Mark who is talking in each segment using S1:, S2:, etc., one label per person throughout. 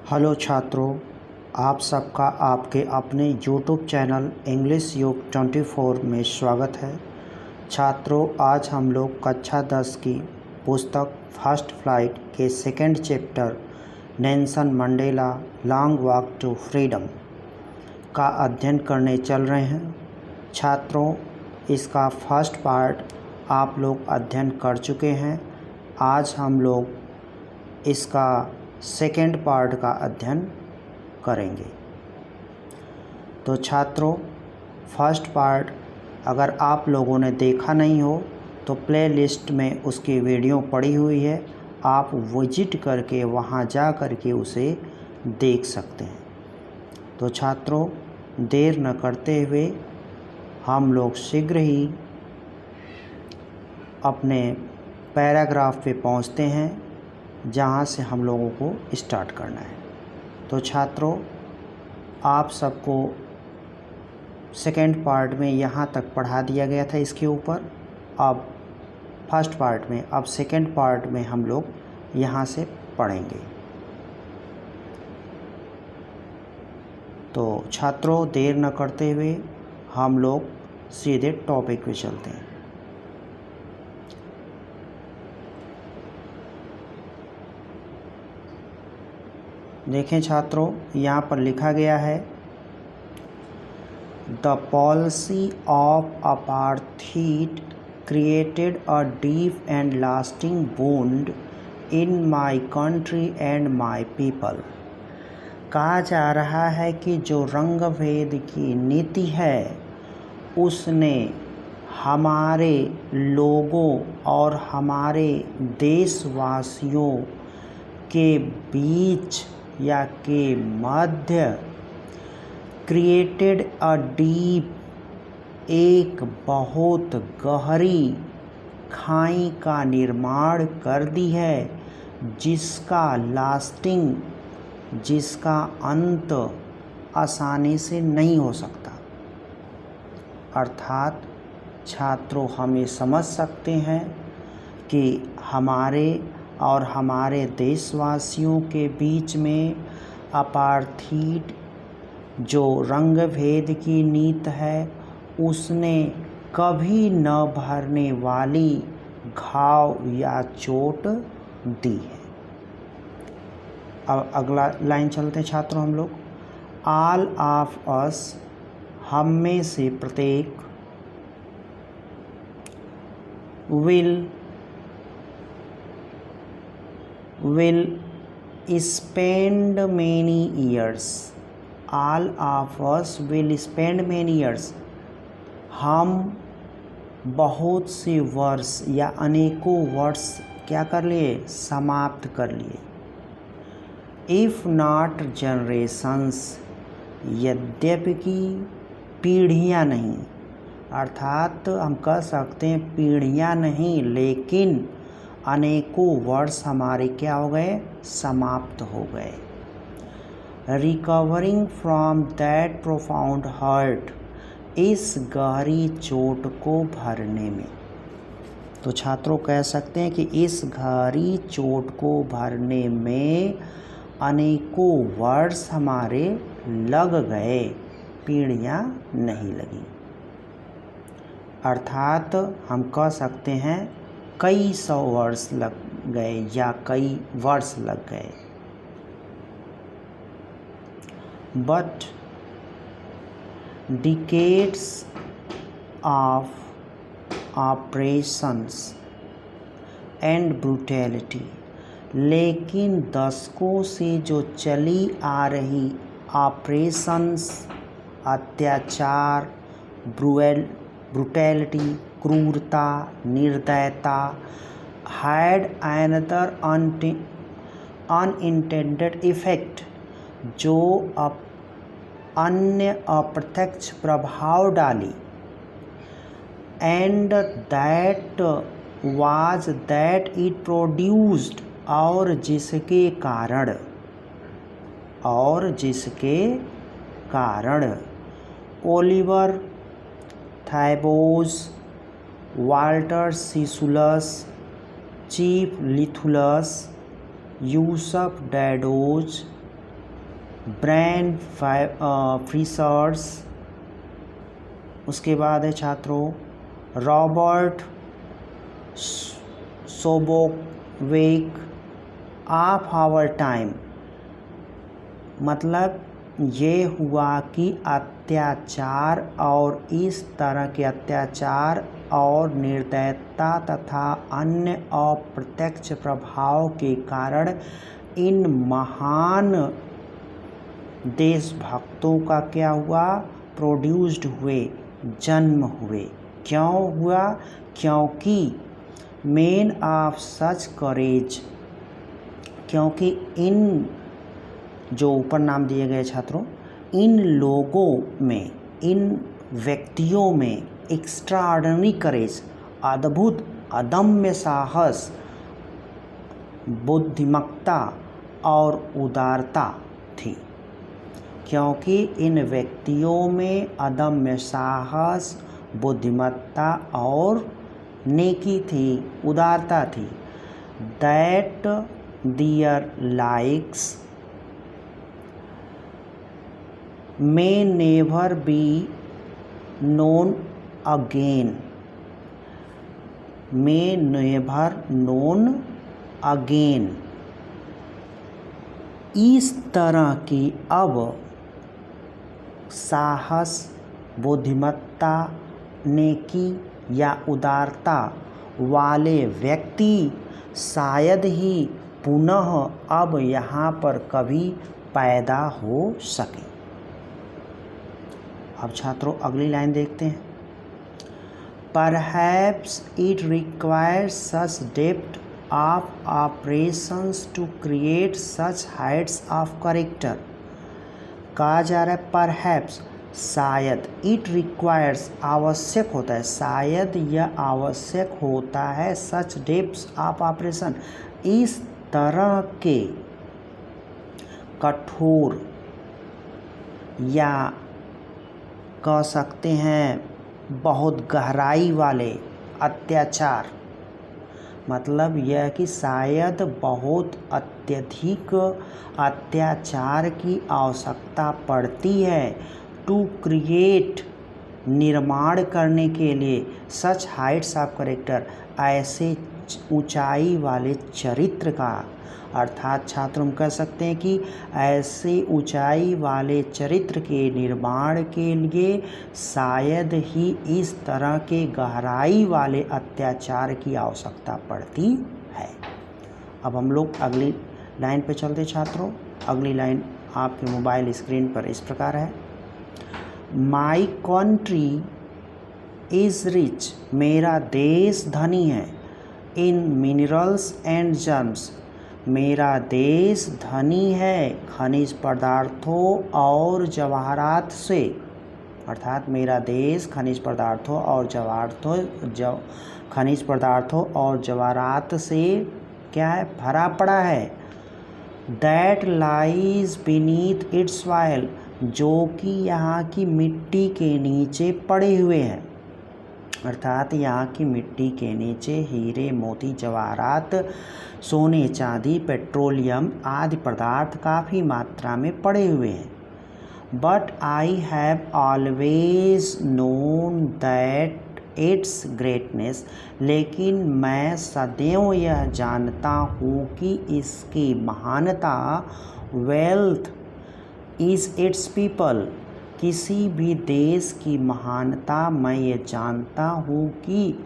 S1: Hello छात्रों, आप सबका आपके अपने यूट्यूब चैनल इंग्लिश युग 24 में स्वागत है। छात्रों, आज हम लोग कक्षा 10 की पुस्तक फर्स्ट फ्लाइट के second chapter Nelson Mandela long walk to freedom का अध्ययन करने चल रहे हैं। छात्रों, इसका फर्स्ट पार्ट आप लोग अध्ययन कर चुके हैं। आज हम लोग इसका सेकेंड पार्ट का अध्ययन करेंगे। तो छात्रों, फर्स्ट पार्ट अगर आप लोगों ने देखा नहीं हो तो प्लेलिस्ट में उसकी वीडियो पड़ी हुई है, आप विजिट करके वहां जा करके उसे देख सकते हैं। तो छात्रों, देर न करते हुए हम लोग शीघ्र ही अपने पैराग्राफ पे पहुंचते हैं जहां से हम लोगों को स्टार्ट करना है। तो छात्रों, आप सबको सेकेंड पार्ट में यहाँ तक पढ़ा दिया गया था इसके ऊपर। अब फर्स्ट पार्ट में, अब सेकेंड पार्ट में हम लोग यहाँ से पढ़ेंगे। तो छात्रों, देर न करते हुए हम लोग सीधे टॉपिक पे चलते हैं। देखें छात्रों, यहाँ पर लिखा गया है, the policy of apartheid created a deep and lasting wound in my country and my people. कहा जा रहा है कि जो रंग भेद की नीति है उसने हमारे लोगों और हमारे देशवासियों के बीच या के मध्य क्रिएटेड अ डीप, एक बहुत गहरी खाई का निर्माण कर दी है, जिसका लास्टिंग, जिसका अंत आसानी से नहीं हो सकता। अर्थात छात्रों, हम ये समझ सकते हैं कि हमारे और हमारे देशवासियों के बीच में अपार्थाइड जो रंग भेद की नीति है उसने कभी न भरने वाली घाव या चोट दी है। अब अगला लाइन चलते हैं छात्रों हम लोग। ऑल ऑफ अस, हम में से प्रत्येक, will spend many years, all of us will spend many years, हम बहुत से वर्ष या अनेकों वर्ष क्या कर लिए, समाप्त कर लिए। इफ नॉट जनरेशंस, यद्यपि की पीढ़ियाँ नहीं, अर्थात हम कह सकते हैं पीढ़ियाँ नहीं, लेकिन अनेकों वर्ष हमारे क्या हो गए, समाप्त हो गए। Recovering from that profound hurt, इस गहरी चोट को भरने में। तो छात्रों कह सकते हैं कि इस गहरी चोट को भरने में अनेकों वर्ष हमारे लग गए, पीढ़ियाँ नहीं लगी। अर्थात हम कह सकते हैं कई सौ वर्ष लग गए या कई वर्ष लग गए। But decades of operations and brutality, लेकिन दशकों से जो चली आ रही ऑपरेशंस, अत्याचार, ब्रूटैलिटी, क्रूरता, निर्दयता, हैड अनदर अनइंटेंडेड इफेक्ट, जो अन्य अप्रत्यक्ष प्रभाव डाली। And that was that it produced, और जिसके कारण Oliver Tambos, Walter Sisulus, Chief Lutulis, Yusuf Dadoos, Bram Fischers. उसके बाद है छात्रों Robert Sobukwes of our time. मतलब ये हुआ कि अत्याचार और इस तरह के अत्याचार और निर्दयता तथा अन्य अप्रत्यक्ष प्रभाव के कारण इन महान देशभक्तों का क्या हुआ, प्रोड्यूस्ड हुए, जन्म हुए। क्यों हुआ? क्योंकि मेन ऑफ सच करेज, क्योंकि इन जो ऊपर नाम दिए गए छात्रों, इन लोगों में, इन व्यक्तियों में एक्स्ट्राऑर्डिनरी करेज, अद्भुत अदम्य साहस, बुद्धिमत्ता और उदारता थी। क्योंकि इन व्यक्तियों में अदम्य साहस, बुद्धिमत्ता और नेकी थी, उदारता थी। That their likes may never be known again, may never known again। इस तरह की अब साहस, बुद्धिमत्ता, नेकी या उदारता वाले व्यक्ति शायद ही पुनः अब यहाँ पर कभी पैदा हो सके। अब छात्रों अगली लाइन देखते हैं। Perhaps it requires such depth of operations to create such heights of character। कहा जा रहा है perhaps, शायद, it requires, आवश्यक होता है, शायद यह आवश्यक होता है such depths of operation, इस तरह के कठोर या कह सकते हैं बहुत गहराई वाले अत्याचार। मतलब यह कि शायद बहुत अत्यधिक अत्याचार की आवश्यकता पड़ती है टू क्रिएट, निर्माण करने के लिए, सच हाइट्स ऑफ कैरेक्टर, ऐसे ऊंचाई वाले चरित्र का। अर्थात छात्र हम कह सकते हैं कि ऐसे ऊंचाई वाले चरित्र के निर्माण के लिए शायद ही इस तरह के गहराई वाले अत्याचार की आवश्यकता पड़ती है। अब हम लोग अगली लाइन पे चलते छात्रों। अगली लाइन आपके मोबाइल स्क्रीन पर इस प्रकार है। माई कंट्री इज़ रिच, मेरा देश धनी है, इन मिनरल्स एंड जर्म्स, मेरा देश धनी है खनिज पदार्थों और जवाहरात से। अर्थात मेरा देश खनिज पदार्थों और जवाहरात से क्या है, भरा पड़ा है। That lies beneath it's soil, जो कि यहाँ की मिट्टी के नीचे पड़े हुए हैं। अर्थात यहाँ की मिट्टी के नीचे हीरे, मोती, जवाहरात, सोने, चांदी, पेट्रोलियम आदि पदार्थ काफ़ी मात्रा में पड़े हुए हैं। But I have always known that its greatness, लेकिन मैं सदैव यह जानता हूँ कि इसकी महानता, वेल्थ इज़ इट्स पीपल, किसी भी देश की महानता मैं ये जानता हूँ कि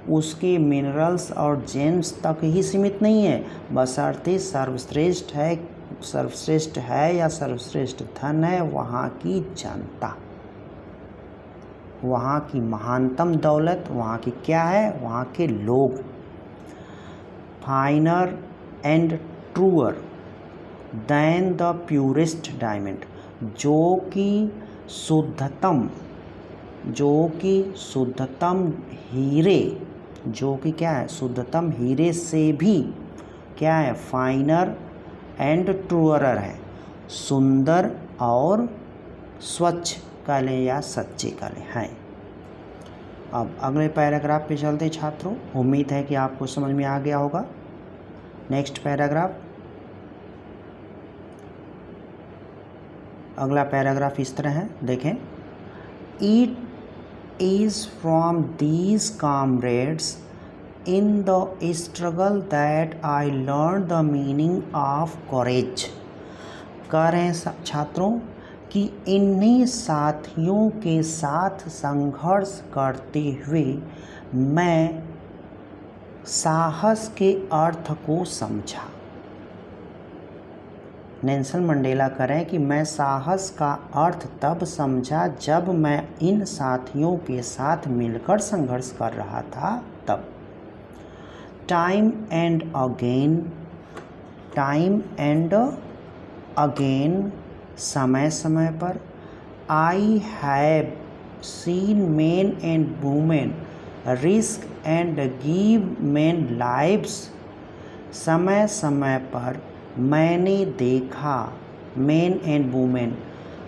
S1: उसके मिनरल्स और जेम्स तक ही सीमित नहीं है, बशर्ते सर्वश्रेष्ठ है या सर्वश्रेष्ठ धन है वहाँ की जनता, वहाँ की महानतम दौलत, वहाँ की क्या है, वहाँ के लोग। Finer and truer than the purest diamond, जो कि शुद्धतम हीरे, जो कि क्या है, शुद्धतम हीरे से भी क्या है, फाइनर एंड ट्रूअर है, सुंदर और स्वच्छ कह लें या सच्चे कह लें हैं। अब अगले पैराग्राफ पे चलते छात्रों। उम्मीद है कि आपको समझ में आ गया होगा। Next paragraph. अगला पैराग्राफ इस तरह है, देखें। It is from these comrades in the struggle that I learn the meaning of courage. कह रहे हैं छात्रों कि इन्हीं साथियों के साथ संघर्ष करते हुए मैं साहस के अर्थ को समझा। नेल्सन मंडेला कह रहे हैं कि मैं साहस का अर्थ तब समझा जब मैं इन साथियों के साथ मिलकर संघर्ष कर रहा था तब। टाइम एंड अगेन, समय समय पर। आई have seen main and women risk and give main lives. समय समय पर मैंने देखा मेन एंड वुमेन,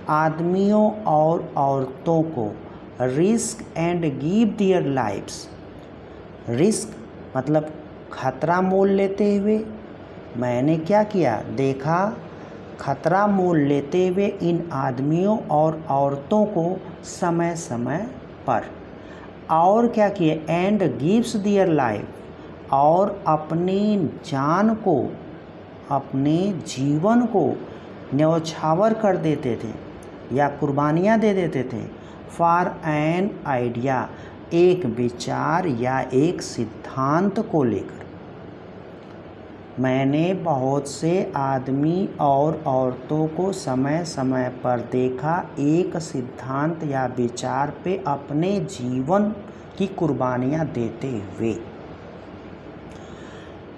S1: आदमियों और औरतों को, risk and give their lives. Risk मतलब खतरा मोल लेते हुए, मैंने क्या किया, देखा खतरा मोल लेते हुए इन आदमियों और औरतों को समय समय पर। और क्या किए, एंड गिव्स दियर लाइफ, और अपनी जान को, अपने जीवन को न्यौछावर कर देते थे या कुर्बानियाँ दे देते थे। फॉर एन आइडिया, एक विचार या एक सिद्धांत को लेकर। मैंने बहुत से आदमी और औरतों को समय समय पर देखा एक सिद्धांत या विचार पे अपने जीवन की कुर्बानियाँ देते हुए।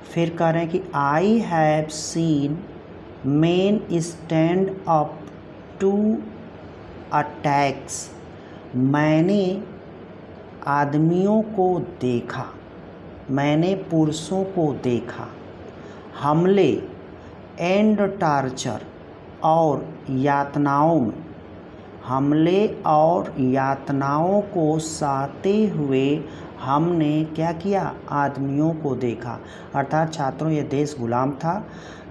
S1: फिर कह रहे हैं कि I have seen men stand up to attacks. मैंने आदमियों को देखा, मैंने पुरुषों को देखा हमले एंड टार्चर और यातनाओं में, हमले और यातनाओं को सहते हुए हमने क्या किया, आदमियों को देखा। अर्थात छात्रों, ये देश गुलाम था।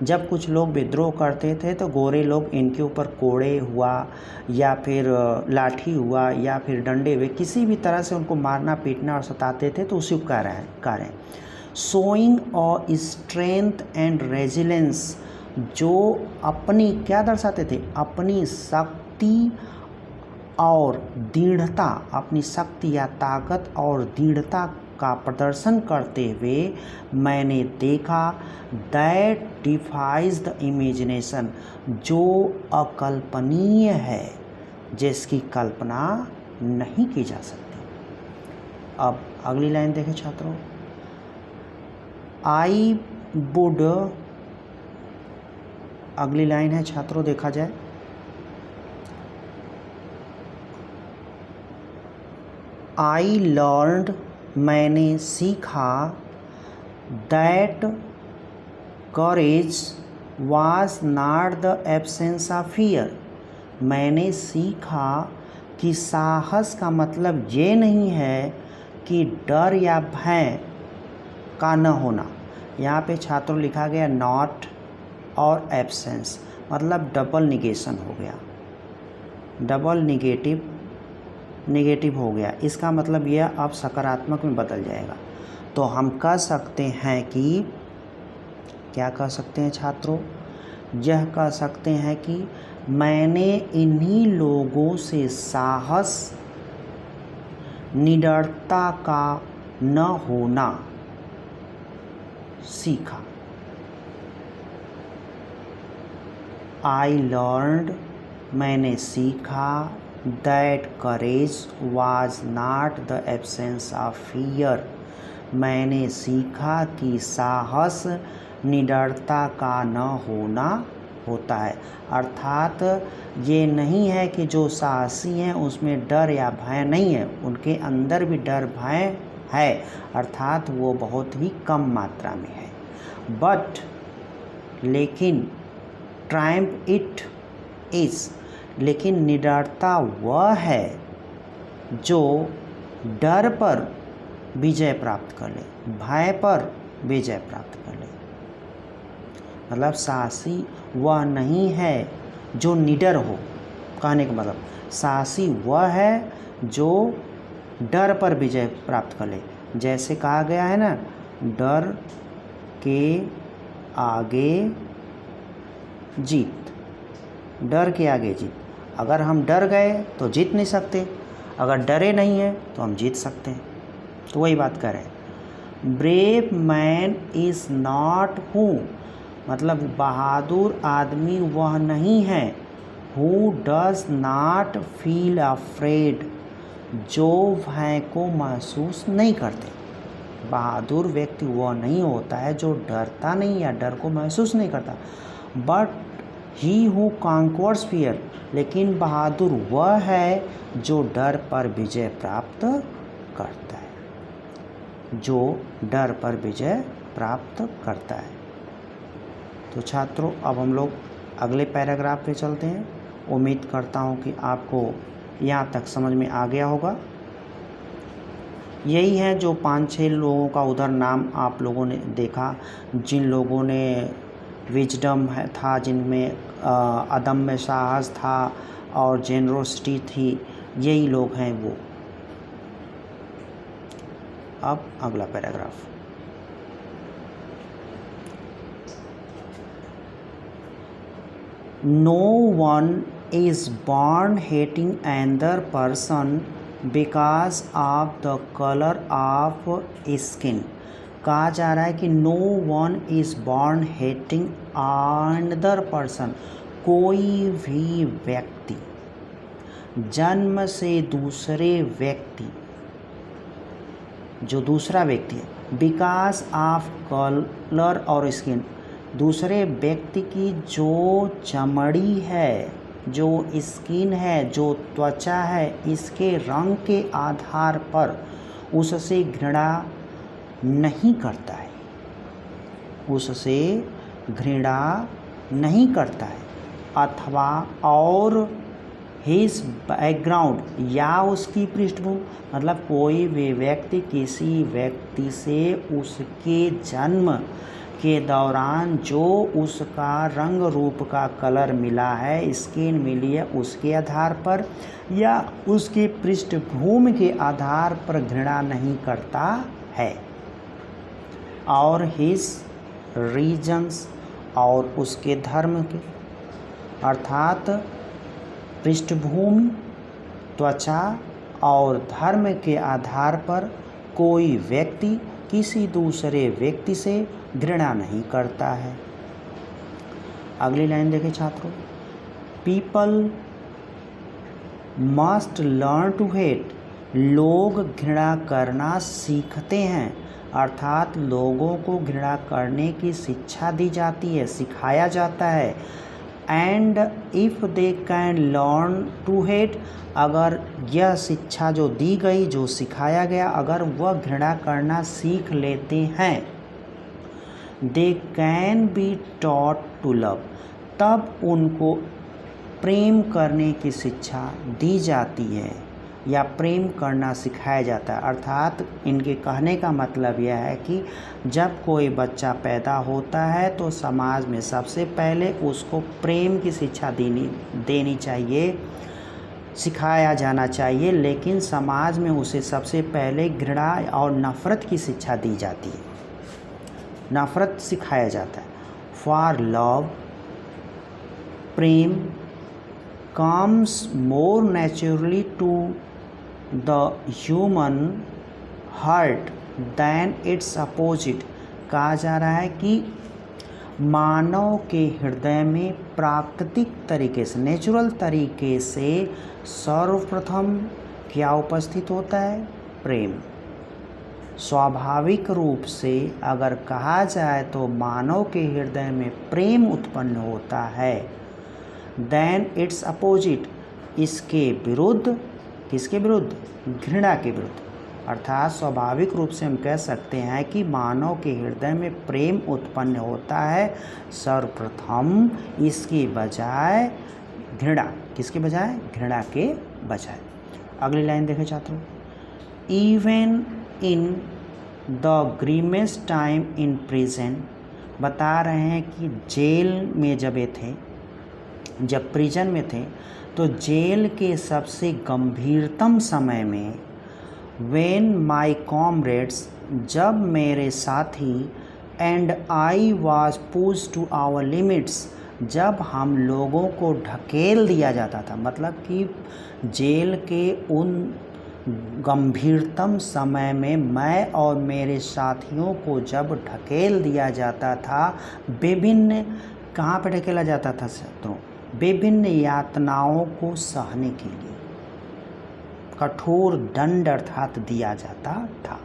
S1: जब कुछ लोग विद्रोह करते थे तो गोरे लोग इनके ऊपर कोड़े हुआ या फिर लाठी हुआ या फिर डंडे हुए, किसी भी तरह से उनको मारना पीटना और सताते थे। तो उसी को कह रहे हैं शोइंग और स्ट्रेंथ एंड रेजिलेंस, जो अपनी क्या दर्शाते थे, अपनी शक्ति और दृढ़ता, अपनी शक्ति या ताकत और दृढ़ता का प्रदर्शन करते हुए मैंने देखा। दैट डिफाइज द इमेजिनेशन, जो अकल्पनीय है, जिसकी कल्पना नहीं की जा सकती। अब अगली लाइन देखें छात्रों। आई वुड, अगली लाइन है छात्रों, देखा जाए। आई लर्नड, मैंने सीखा। That courage was not the absence of fear, मैंने सीखा कि साहस का मतलब ये नहीं है कि डर या भय का न होना। यहाँ पे छात्रों लिखा गया नॉट और एब्सेंस, मतलब डबल निगेशन हो गया, डबल नेगेटिव हो गया। इसका मतलब यह अब सकारात्मक में बदल जाएगा। तो हम कह सकते हैं कि, क्या कह सकते हैं छात्रों, यह कह सकते हैं कि मैंने इन्हीं लोगों से साहस, निडरता का न होना सीखा। आई लर्नड, मैंने सीखा। That courage was not the absence of fear, मैंने सीखा कि साहस निडरता का न होना होता है। अर्थात ये नहीं है कि जो साहसी हैं उसमें डर या भय नहीं है, उनके अंदर भी डर भय है, अर्थात वो बहुत ही कम मात्रा में है। बट लेकिन ट्रायम्फ इट इज़, लेकिन निडरता वह है जो डर पर विजय प्राप्त कर ले, भय पर विजय प्राप्त कर ले। मतलब साहसी वह नहीं है जो निडर हो, कहने का मतलब साहसी वह है जो डर पर विजय प्राप्त कर ले। जैसे कहा गया है ना, डर के आगे जीत, डर के आगे जीत। अगर हम डर गए तो जीत नहीं सकते, अगर डरे नहीं हैं तो हम जीत सकते हैं। तो वही बात कर रहे हैं। Brave man is not who, मतलब बहादुर आदमी वह नहीं है who does not feel afraid, जो भय को महसूस नहीं करते। बहादुर व्यक्ति वह नहीं होता है जो डरता नहीं या डर को महसूस नहीं करता, but he who conquers fear, लेकिन बहादुर वह है जो डर पर विजय प्राप्त करता है, जो डर पर विजय प्राप्त करता है। तो छात्रों, अब हम लोग अगले पैराग्राफ पे चलते हैं। उम्मीद करता हूँ कि आपको यहाँ तक समझ में आ गया होगा। यही है जो 5-6 लोगों का उधर नाम आप लोगों ने देखा, जिन लोगों ने विजडम था, जिनमें अदम्य साहस था और जेनरोसिटी थी, यही लोग हैं वो। अब अगला paragraph. No one is born hating another person because of the colour of skin. कहा जा रहा है कि no one is born hating another person, कोई भी व्यक्ति जन्म से दूसरे व्यक्ति, जो दूसरा व्यक्ति है, बिकॉज ऑफ कलर और स्किन, दूसरे व्यक्ति की जो चमड़ी है, जो स्किन है, जो त्वचा है, इसके रंग के आधार पर उससे घृणा नहीं करता है, उससे घृणा नहीं करता है, अथवा और हिज बैकग्राउंड या उसकी पृष्ठभूमि, मतलब कोई भी व्यक्ति किसी व्यक्ति से उसके जन्म के दौरान जो उसका रंग रूप का कलर मिला है, स्किन मिली है, उसके आधार पर या उसकी पृष्ठभूमि के आधार पर घृणा नहीं करता है। और हिज रीजन्स, और उसके धर्म के, अर्थात पृष्ठभूमि, त्वचा और धर्म के आधार पर कोई व्यक्ति किसी दूसरे व्यक्ति से घृणा नहीं करता है। अगली लाइन देखें छात्रों। People must learn to hate, लोग घृणा करना सीखते हैं, अर्थात लोगों को घृणा करने की शिक्षा दी जाती है, सिखाया जाता है। And if they can learn to hate, अगर यह शिक्षा जो दी गई, जो सिखाया गया, अगर वह घृणा करना सीख लेते हैं, they can be taught to love, तब उनको प्रेम करने की शिक्षा दी जाती है या प्रेम करना सिखाया जाता है। अर्थात इनके कहने का मतलब यह है कि जब कोई बच्चा पैदा होता है तो समाज में सबसे पहले उसको प्रेम की शिक्षा देनी चाहिए, सिखाया जाना चाहिए, लेकिन समाज में उसे सबसे पहले घृणा और नफ़रत की शिक्षा दी जाती है, नफ़रत सिखाया जाता है। फॉर लव, प्रेम comes more naturally to the human heart than its opposite. कहा जा रहा है कि मानव के हृदय में प्राकृतिक तरीके से, नेचुरल तरीके से सर्वप्रथम क्या उपस्थित होता है? प्रेम। स्वाभाविक रूप से अगर कहा जाए तो मानव के हृदय में प्रेम उत्पन्न होता है। देन इट्स अपोजिट, इसके विरुद्ध, किसके विरुद्ध? घृणा के विरुद्ध। अर्थात स्वाभाविक रूप से हम कह सकते हैं कि मानव के हृदय में प्रेम उत्पन्न होता है सर्वप्रथम, इसकी बजाय घृणा। किसके बजाय? घृणा के बजाय। अगली लाइन देखें छात्रों। Even in the grimmest time in prison, बता रहे हैं कि जेल में जब ये थे, जब प्रिजन में थे, तो जेल के सबसे गंभीरतम समय में व्हेन माई कॉमरेड्स, जब मेरे साथी, and I was pushed to our limits, जब हम लोगों को ढकेल दिया जाता था, मतलब कि जेल के उन गंभीरतम समय में मैं और मेरे साथियों को जब ढकेल दिया जाता था, विभिन्न, कहाँ पर ढकेला जाता था तो विभिन्न यातनाओं को सहने के लिए कठोर दंड अर्थात दिया जाता था।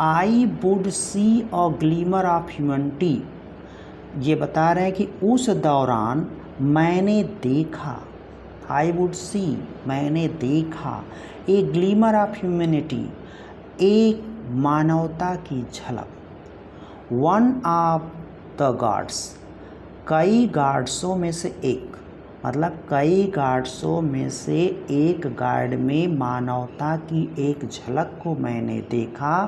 S1: I would see a glimmer of humanity, ये बता रहे हैं कि उस दौरान मैंने देखा, आई वुड सी, मैंने देखा, ए ग्लीमर ऑफ ह्यूमैनिटी, एक मानवता की झलक, वन ऑफ द गार्ड्स, कई गार्ड्सों में से एक, मतलब कई गार्ड्सों में से एक गार्ड में मानवता की एक झलक को मैंने देखा,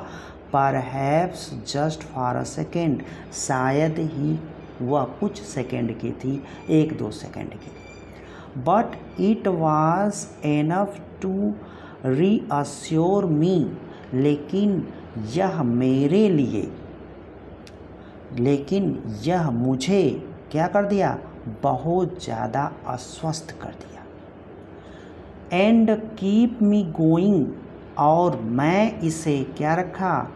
S1: perhaps just for a second, शायद ही वह कुछ सेकेंड की थी, 1-2 सेकेंड की, but it was enough to reassure me, लेकिन यह मेरे लिए, लेकिन यह मुझे क्या कर दिया, बहुत ज़्यादा अस्वस्थ कर दिया, एंड कीप मी गोइंग, और मैं इसे क्या रखा,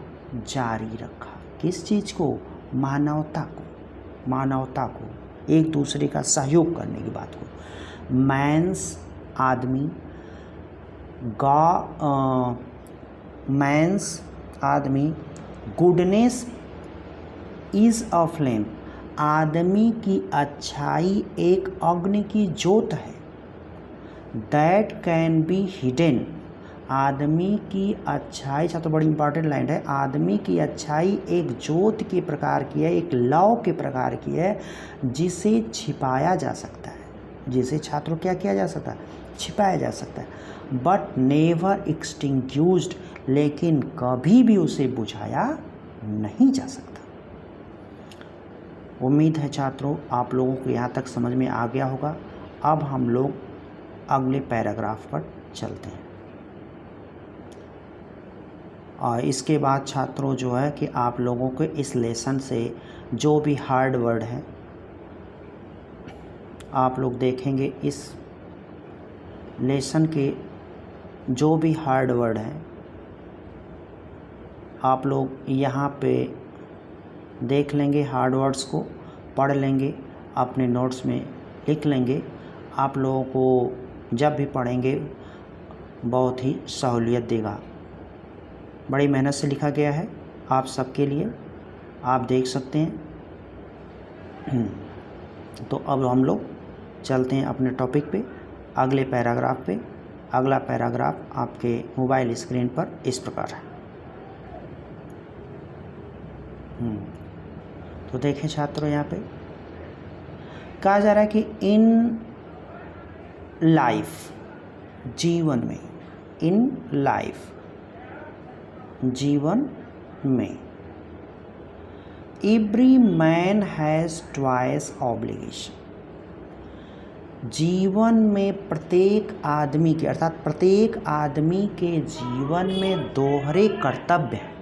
S1: जारी रखा, किस चीज़ को, मानवता को, मानवता को, एक दूसरे का सहयोग करने की बात को, मैंस आदमी, मैंस आदमी, गुडनेस इज़ अ फ्लेम, आदमी की अच्छाई एक अग्नि की ज्योत है, दैट कैन बी हिडन, आदमी की अच्छाई, तो बड़ी इंपॉर्टेंट लाइन है, आदमी की अच्छाई एक ज्योत के प्रकार की है, एक लौ के प्रकार की है, जिसे छिपाया जा सकता है, जिसे छात्रों क्या किया जा सकता है, छिपाया जा सकता है, बट नेवर एक्सटिंग्यूज्ड, लेकिन कभी भी उसे बुझाया नहीं जा सकता। उम्मीद है छात्रों आप लोगों को यहाँ तक समझ में आ गया होगा। अब हम लोग अगले पैराग्राफ पर चलते हैं, और इसके बाद छात्रों जो है कि आप लोगों के इस लेसन से जो भी हार्ड वर्ड हैं आप लोग देखेंगे, इस लेसन के जो भी हार्ड वर्ड हैं आप लोग यहाँ पे देख लेंगे, हार्ड वर्ड्स को पढ़ लेंगे, अपने नोट्स में लिख लेंगे, आप लोगों को जब भी पढ़ेंगे बहुत ही सहूलियत देगा। बड़ी मेहनत से लिखा गया है आप सबके लिए, आप देख सकते हैं। तो अब हम लोग चलते हैं अपने टॉपिक पे, अगले पैराग्राफ पे। अगला पैराग्राफ आपके मोबाइल स्क्रीन पर इस प्रकार है। तो देखें छात्रों, यहाँ पे कहा जा रहा है कि इन लाइफ, जीवन में, इन लाइफ, जीवन में, every man has twice obligation, जीवन में प्रत्येक आदमी के, अर्थात प्रत्येक आदमी के जीवन में दोहरे कर्तव्य हैं,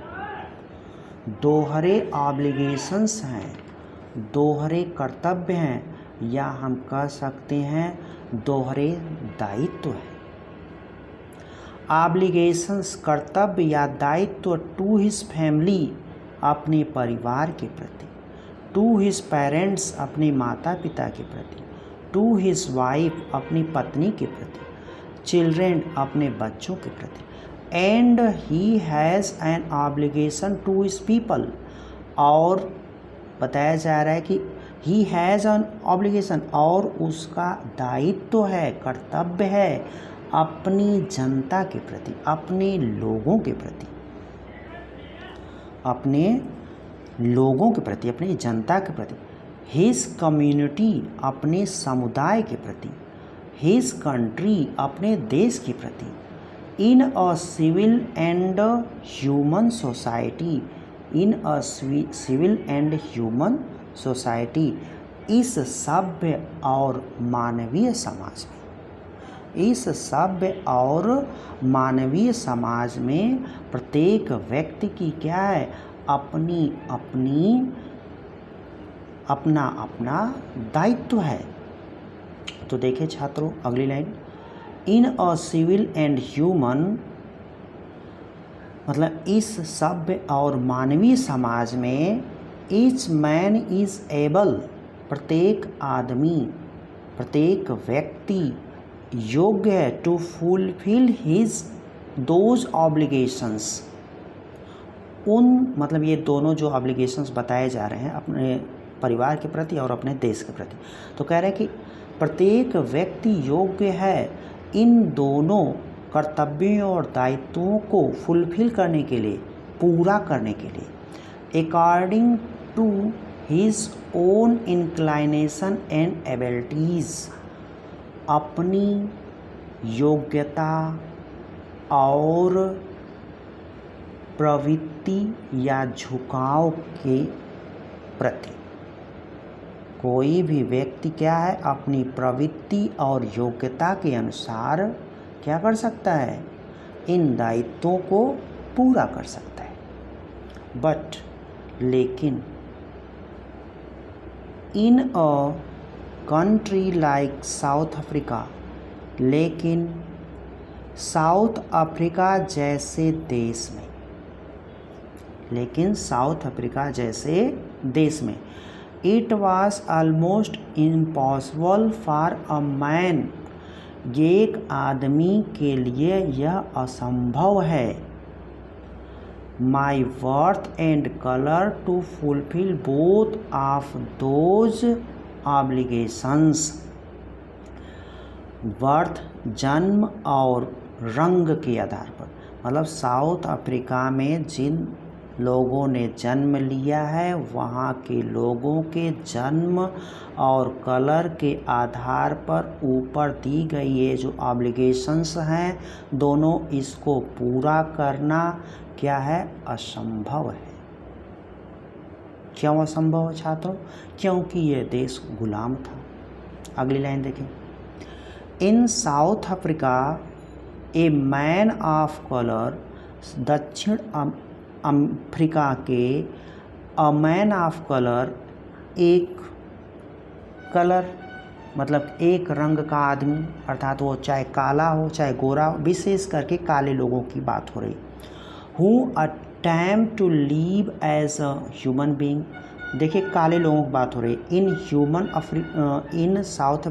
S1: दोहरे ऑब्लिगेशंस हैं, दोहरे कर्तव्य हैं, या हम कह सकते हैं दोहरे दायित्व हैं। ऑब्लिगेशंस कर्तव्य या दायित्व टू हिज फैमिली, अपने परिवार के प्रति, टू हिज पेरेंट्स, अपने माता पिता के प्रति, टू हिज वाइफ, अपनी पत्नी के प्रति, चिल्ड्रेन, अपने बच्चों के प्रति, and he has an obligation to his people, और बताया जा रहा है कि ही हैज़ एन ऑब्लिगेशन, और उसका दायित्व है, कर्तव्य है अपनी जनता के प्रति, अपने लोगों के प्रति, अपने लोगों के प्रति, अपनी जनता के प्रति, हिज कम्युनिटी, अपने समुदाय के प्रति, हिज कंट्री, अपने देश के प्रति, in a civil and human society, in a civil and human society, इस सभ्य और मानवीय समाज में, इस सभ्य और मानवीय समाज में प्रत्येक व्यक्ति की क्या है, अपना अपना दायित्व है। तो देखिए छात्रों अगली लाइन, in a civil and human, मतलब इस सभ्य और मानवीय समाज में ईच मैन इज एबल, प्रत्येक आदमी, प्रत्येक व्यक्ति योग्य है to fulfil his those obligations, उन, मतलब ये दोनों जो ऑब्लिगेशंस बताए जा रहे हैं अपने परिवार के प्रति और अपने देश के प्रति, तो कह रहे हैं कि प्रत्येक व्यक्ति योग्य है इन दोनों कर्तव्यों और दायित्वों को फुलफिल करने के लिए, पूरा करने के लिए, according to his own inclination and abilities, अपनी योग्यता और प्रवृत्ति या झुकाव के प्रति। कोई भी व्यक्ति क्या है, अपनी प्रवृत्ति और योग्यता के अनुसार क्या कर सकता है, इन दायित्वों को पूरा कर सकता है। बट लेकिन in a country like South Africa, लेकिन साउथ अफ्रीका जैसे देश में, लेकिन साउथ अफ्रीका जैसे देश में, it was almost impossible for a man, एक आदमी के लिए यह असंभव है, my birth and colour to fulfil both of those obligations, birth जन्म और रंग के आधार पर, मतलब साउथ अफ्रीका में जिन लोगों ने जन्म लिया है वहाँ के लोगों के जन्म और कलर के आधार पर ऊपर दी गई ये जो ऑब्लिगेशंस हैं दोनों, इसको पूरा करना क्या है, असंभव है। क्यों असंभव है छात्रों? क्योंकि ये देश गुलाम था। अगली लाइन देखें, in South Africa a man of colour, दक्षिण अफ्रीका के अ मैन ऑफ कलर, एक कलर मतलब एक रंग का आदमी, अर्थात वो चाहे काला हो चाहे गोरा हो, विशेष करके काले लोगों की बात हो रही, who attempt to live as a human being, देखिए काले लोगों की बात हो रही है, इन साउथ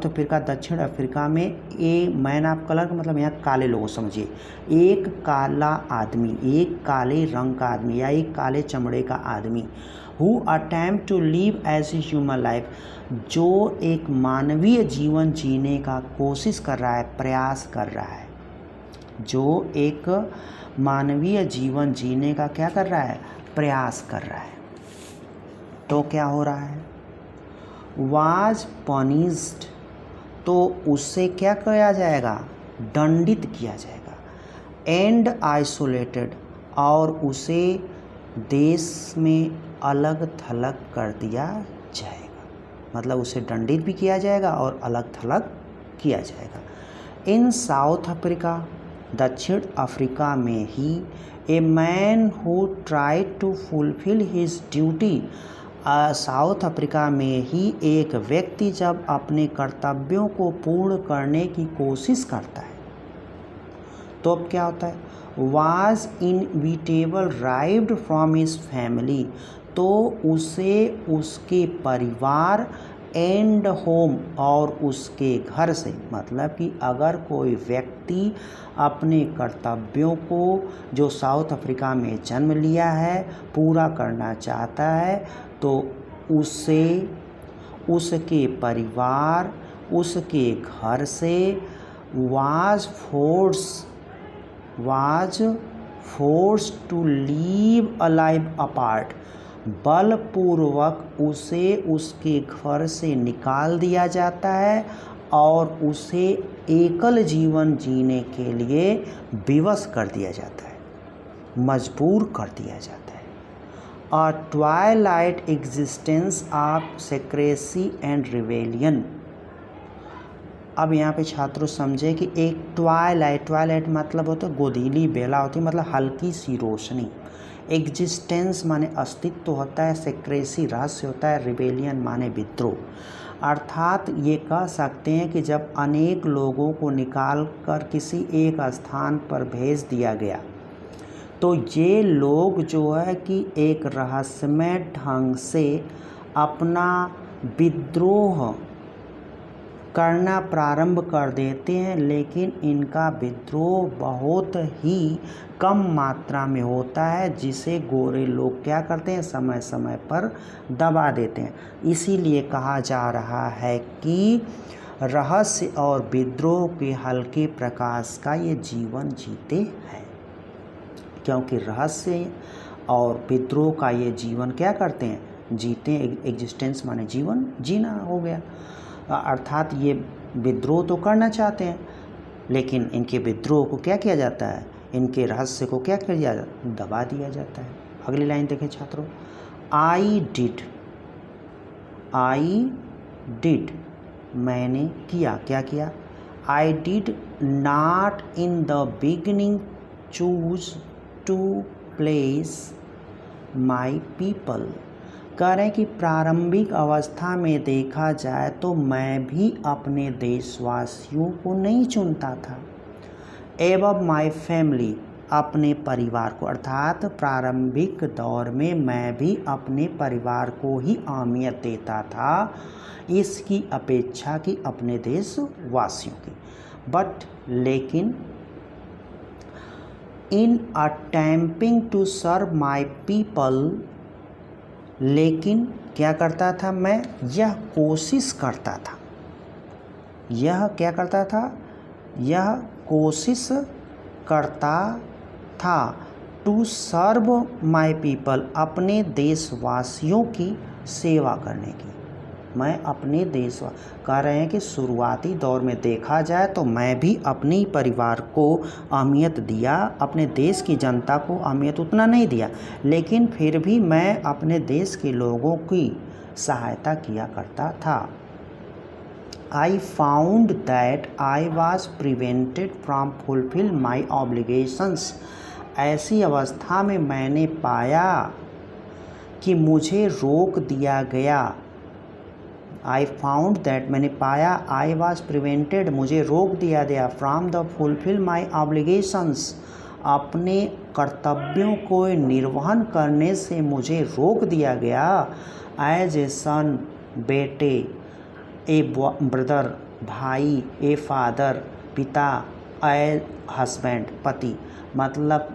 S1: अफ्रीका दक्षिण अफ्रीका में, ए मैन ऑफ कलर का मतलब यहाँ काले लोगों समझिए, एक काला आदमी, एक काले रंग का आदमी या एक काले चमड़े का आदमी, who attempt to live as a human life, जो एक मानवीय जीवन जीने का कोशिश कर रहा है, प्रयास कर रहा है, जो एक मानवीय जीवन जीने का क्या कर रहा है, प्रयास कर रहा है, तो क्या हो रहा है, वाज पनिश्ड, तो उससे क्या किया जाएगा, दंडित किया जाएगा, एंड आइसोलेटेड, और उसे देश में अलग थलग कर दिया जाएगा, मतलब उसे दंडित भी किया जाएगा और अलग थलग किया जाएगा। इन साउथ अफ्रीका, दक्षिण अफ्रीका में ही, a man who tried to fulfil his duty, South Africa में ही एक व्यक्ति जब अपने कर्तव्यों को पूर्ण करने की कोशिश करता है तो अब क्या होता है, was inevitable riven from his family, तो उसे उसके परिवार एंड होम और उसके घर से, मतलब कि अगर कोई व्यक्ति अपने कर्तव्यों को जो साउथ अफ्रीका में जन्म लिया है पूरा करना चाहता है तो उससे, उसके परिवार, उसके घर से was force to live a life apart, बलपूर्वक उसे उसके घर से निकाल दिया जाता है और उसे एकल जीवन जीने के लिए विवश कर दिया जाता है, मजबूर कर दिया जाता है। A twilight existence of secrecy and rebellion. अब यहाँ पे छात्रों समझे कि एक ट्वाइलाइट मतलब होता है गोधीली बेला होती है, मतलब हल्की सी रोशनी। एग्जिस्टेंस माने अस्तित्व होता है, सेक्रेसी रहस्य होता है, रिबेलियन माने विद्रोह। अर्थात ये कह सकते हैं कि जब अनेक लोगों को निकाल कर किसी एक स्थान पर भेज दिया गया तो ये लोग जो है कि एक रहस्यमय ढंग से अपना विद्रोह करना प्रारंभ कर देते हैं, लेकिन इनका विद्रोह बहुत ही कम मात्रा में होता है, जिसे गोरे लोग क्या करते हैं, समय समय पर दबा देते हैं। इसीलिए कहा जा रहा है कि रहस्य और विद्रोह के हल्के प्रकाश का ये जीवन जीते हैं, क्योंकि रहस्य और विद्रोह का ये जीवन क्या करते हैं, जीते हैं। एग्जिस्टेंस माने जीवन जीना हो गया। अर्थात ये विद्रोह तो करना चाहते हैं, लेकिन इनके विद्रोह को क्या किया जाता है, इनके रहस्य को क्या किया जाता है, दबा दिया जाता है। अगली लाइन देखें छात्रों, आई डिड मैंने किया, क्या किया, I did not in the beginning choose to place my people. कह रहे हैं कि प्रारंभिक अवस्था में देखा जाए तो मैं भी अपने देशवासियों को नहीं चुनता था। एवं माई फैमिली, अपने परिवार को, अर्थात प्रारंभिक दौर में मैं भी अपने परिवार को ही अहमियत देता था इसकी अपेक्षा की अपने देशवासियों की। बट लेकिन in attempting to serve my people, लेकिन क्या करता था मैं, यह कोशिश करता था, यह क्या करता था, यह कोशिश करता था टू सर्व माई पीपल, अपने देशवासियों की सेवा करने की। मैं अपने देश, कह रहे हैं कि शुरुआती दौर में देखा जाए तो मैं भी अपने परिवार को अहमियत दिया, अपने देश की जनता को अहमियत उतना नहीं दिया, लेकिन फिर भी मैं अपने देश के लोगों की सहायता किया करता था। I found that I was prevented from fulfil my obligations. ऐसी अवस्था में मैंने पाया कि मुझे रोक दिया गया। आई फाउंड दैट, मैंने पाया, आई वॉज प्रिवेंटेड, मुझे रोक दिया गया, from the fulfil my obligations, अपने कर्तव्यों को निर्वहन करने से मुझे रोक दिया गया। एज ए सन, बेटे, ए ब्रदर, भाई, ए फादर, पिता, ए हस्बैंड, पति, मतलब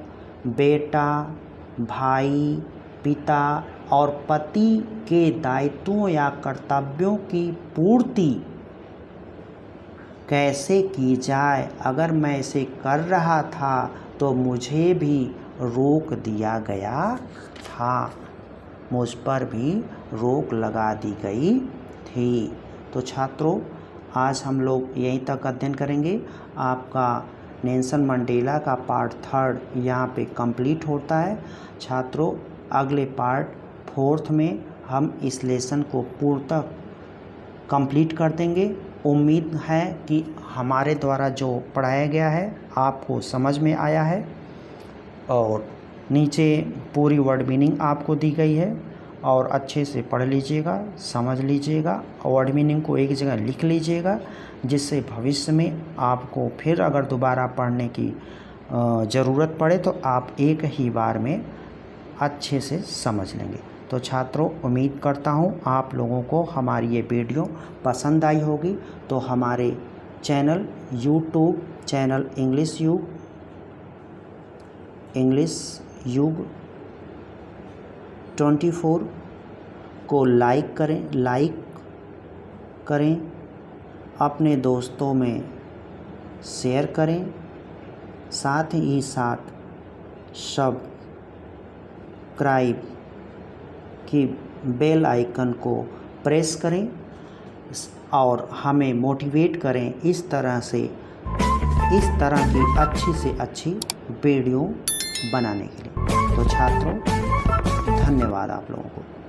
S1: बेटा, भाई, पिता और पति के दायित्वों या कर्तव्यों की पूर्ति कैसे की जाए, अगर मैं इसे कर रहा था तो मुझे भी रोक दिया गया था, मुझ पर भी रोक लगा दी गई थी। तो छात्रों, आज हम लोग यहीं तक अध्ययन करेंगे। आपका नेल्सन मंडेला का पार्ट 3 यहाँ पे कंप्लीट होता है। छात्रों, अगले पार्ट 4 में हम इस लेसन को पूर्णतः कंप्लीट कर देंगे। उम्मीद है कि हमारे द्वारा जो पढ़ाया गया है आपको समझ में आया है, और नीचे पूरी वर्ड मीनिंग आपको दी गई है, और अच्छे से पढ़ लीजिएगा, समझ लीजिएगा, वर्ड मीनिंग को एक जगह लिख लीजिएगा, जिससे भविष्य में आपको फिर अगर दोबारा पढ़ने की ज़रूरत पड़े तो आप एक ही बार में अच्छे से समझ लेंगे। तो छात्रों, उम्मीद करता हूँ आप लोगों को हमारी ये वीडियो पसंद आई होगी। तो हमारे चैनल, यूट्यूब चैनल इंग्लिश युग 24 को लाइक करें, अपने दोस्तों में शेयर करें, साथ ही साथ सब्सक्राइब की बेल आइकन को प्रेस करें और हमें मोटिवेट करें इस तरह की अच्छी से अच्छी वीडियो बनाने के लिए। तो छात्रों, धन्यवाद आप लोगों को।